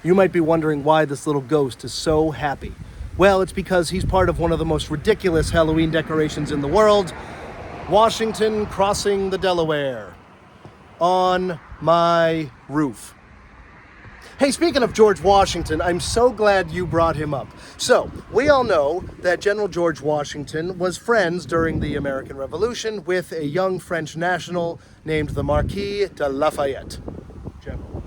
You might be wondering why this little ghost is so happy. Well, it's because he's part of one of the most ridiculous Halloween decorations in the world, Washington crossing the Delaware on my roof. Hey, speaking of George Washington, I'm so glad you brought him up. So, we all know that General George Washington was friends during the American Revolution with a young French national named the Marquis de Lafayette. General.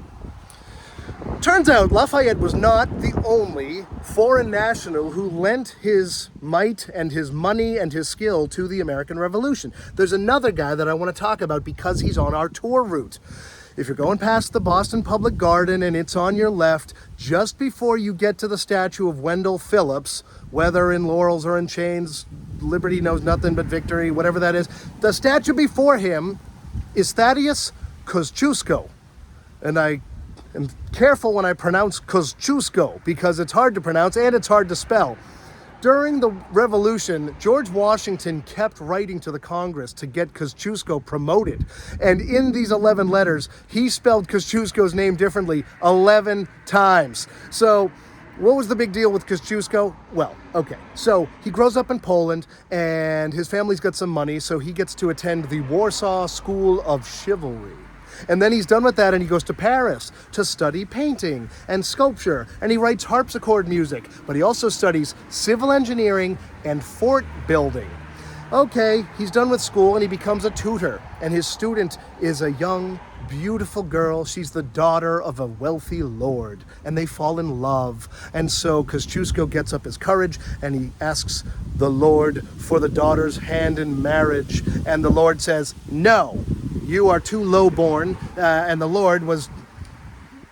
Turns out Lafayette was not the only foreign national who lent his might and his money and his skill to the American Revolution. There's another guy that I want to talk about because he's on our tour route. If you're going past the Boston Public Garden and it's on your left, just before you get to the statue of Wendell Phillips, whether in laurels or in chains, liberty knows nothing but victory, whatever that is, the statue before him is Thaddeus Kosciuszko. And I am careful when I pronounce Kosciuszko because it's hard to pronounce and it's hard to spell. During the Revolution, George Washington kept writing to the Congress to get Kosciuszko promoted. And in these 11 letters, he spelled Kosciuszko's name differently 11 times. So what was the big deal with Kosciuszko? Well, okay, so he grows up in Poland and his family's got some money, so he gets to attend the Warsaw School of Chivalry. And then he's done with that and he goes to Paris to study painting and sculpture, and he writes harpsichord music, but he also studies civil engineering and fort building. Okay, he's done with school and he becomes a tutor, and his student is a young, beautiful girl. She's the daughter of a wealthy lord, and they fall in love. And so Kosciuszko gets up his courage and he asks the lord for the daughter's hand in marriage, and the lord says, "No, you are too lowborn," and the lord was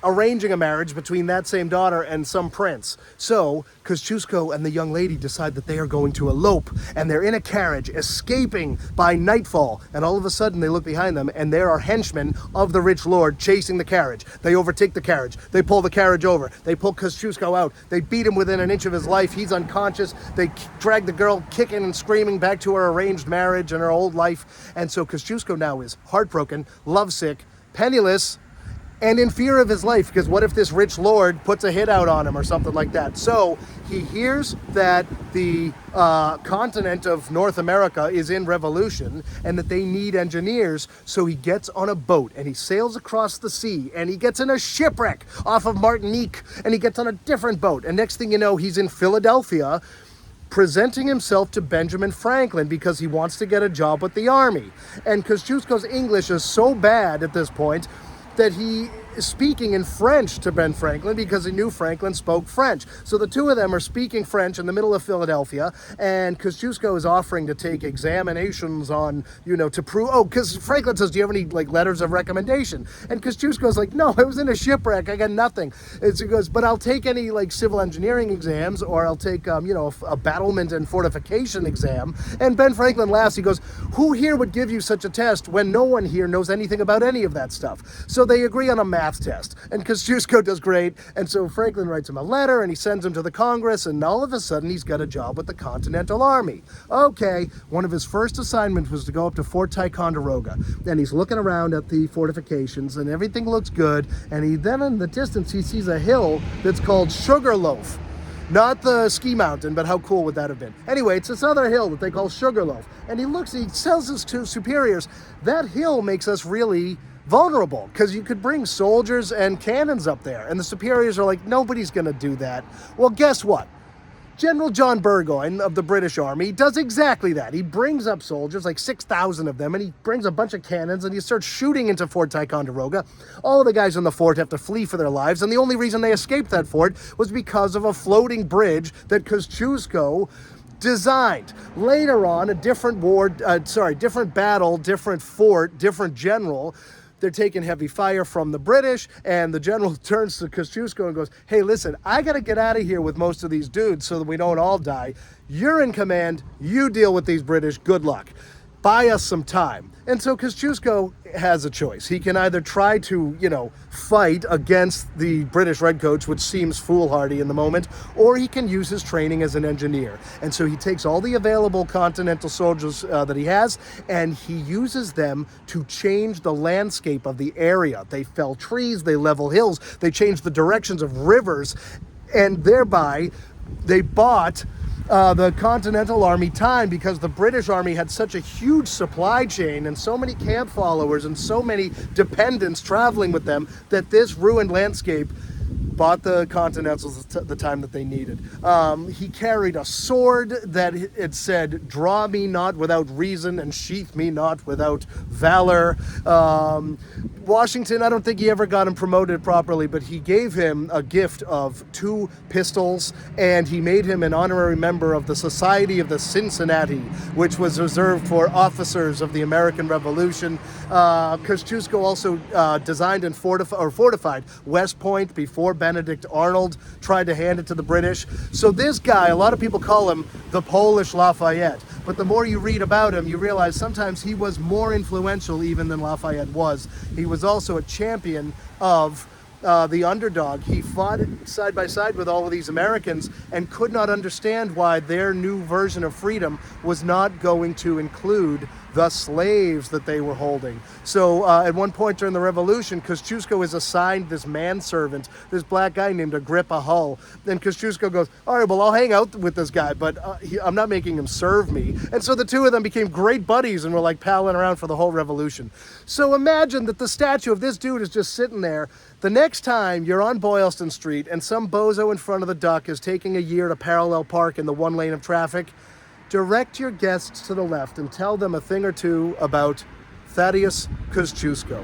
arranging a marriage between that same daughter and some prince. So Kosciuszko and the young lady decide that they are going to elope, and they're in a carriage escaping by nightfall, and all of a sudden they look behind them and there are henchmen of the rich lord chasing the carriage. They overtake the carriage, they pull the carriage over, they pull Kosciuszko out, they beat him within an inch of his life, he's unconscious, they drag the girl kicking and screaming back to her arranged marriage and her old life. And so Kosciuszko now is heartbroken, lovesick, penniless, and in fear of his life, because what if this rich lord puts a hit out on him or something like that? So he hears that the continent of North America is in revolution and that they need engineers. So he gets on a boat and he sails across the sea and he gets in a shipwreck off of Martinique and he gets on a different boat. And next thing you know, he's in Philadelphia presenting himself to Benjamin Franklin because he wants to get a job with the army. And Kosciuszko's English is so bad at this point that he is speaking in French to Ben Franklin because he knew Franklin spoke French. So the two of them are speaking French in the middle of Philadelphia, and Kosciuszko is offering to take examinations on, to prove, because Franklin says, "Do you have any letters of recommendation?" And Kosciuszko's like, "No, I was in a shipwreck, I got nothing." And so he goes, "But I'll take any civil engineering exams, or I'll take a battlement and fortification exam." And Ben Franklin laughs. He goes, "Who here would give you such a test when no one here knows anything about any of that stuff?" So they agree on a math test, and Kosciuszko does great, and so Franklin writes him a letter and he sends him to the Congress, and all of a sudden he's got a job with the Continental Army. Okay, one of his first assignments was to go up to Fort Ticonderoga, and he's looking around at the fortifications and everything looks good, and then in the distance he sees a hill that's called Sugarloaf. Not the ski mountain, but how cool would that have been? Anyway, it's this other hill that they call Sugarloaf, and he tells his two superiors, "That hill makes us really vulnerable because you could bring soldiers and cannons up there." And the superiors are like, "Nobody's gonna do that." Well, guess what? General John Burgoyne of the British Army does exactly that. He brings up soldiers, 6,000 of them, and he brings a bunch of cannons and he starts shooting into Fort Ticonderoga. All of the guys in the fort have to flee for their lives, and the only reason they escaped that fort was because of a floating bridge that Kosciuszko designed. Later on, a different battle, different fort, different general, they're taking heavy fire from the British, and the general turns to Kosciuszko and goes, "Hey, listen, I got to get out of here with most of these dudes so that we don't all die. You're in command. You deal with these British. Good luck." buy us some time. And so Kosciuszko has a choice. He can either try to, fight against the British redcoats, which seems foolhardy in the moment, or he can use his training as an engineer. And so he takes all the available Continental soldiers that he has, and he uses them to change the landscape of the area. They fell trees, they level hills, they change the directions of rivers, and thereby they bought the Continental Army time, because the British Army had such a huge supply chain and so many camp followers and so many dependents traveling with them, that this ruined landscape bought the Continentals the time that they needed. He carried a sword that it said, "Draw me not without reason, and sheath me not without valor." Washington, I don't think he ever got him promoted properly, but he gave him a gift of 2 pistols, and he made him an honorary member of the Society of the Cincinnati, which was reserved for officers of the American Revolution. Kosciuszko also designed and fortified West Point before Benedict Arnold tried to hand it to the British. So this guy, a lot of people call him the Polish Lafayette, but the more you read about him, you realize sometimes he was more influential even than Lafayette was. He was also a champion of the underdog. He fought side by side with all of these Americans and could not understand why their new version of freedom was not going to include the slaves that they were holding. So at one point during the Revolution, Kosciuszko is assigned this manservant, this black guy named Agrippa Hull. Then Kosciuszko goes, "All right, well, I'll hang out with this guy, but I'm not making him serve me." And so the two of them became great buddies and were like palling around for the whole revolution. So imagine that the statue of this dude is just sitting there. The next time you're on Boylston Street and some bozo in front of the Duck is taking a year to parallel park in the one lane of traffic, direct your guests to the left and tell them a thing or two about Thaddeus Kosciuszko.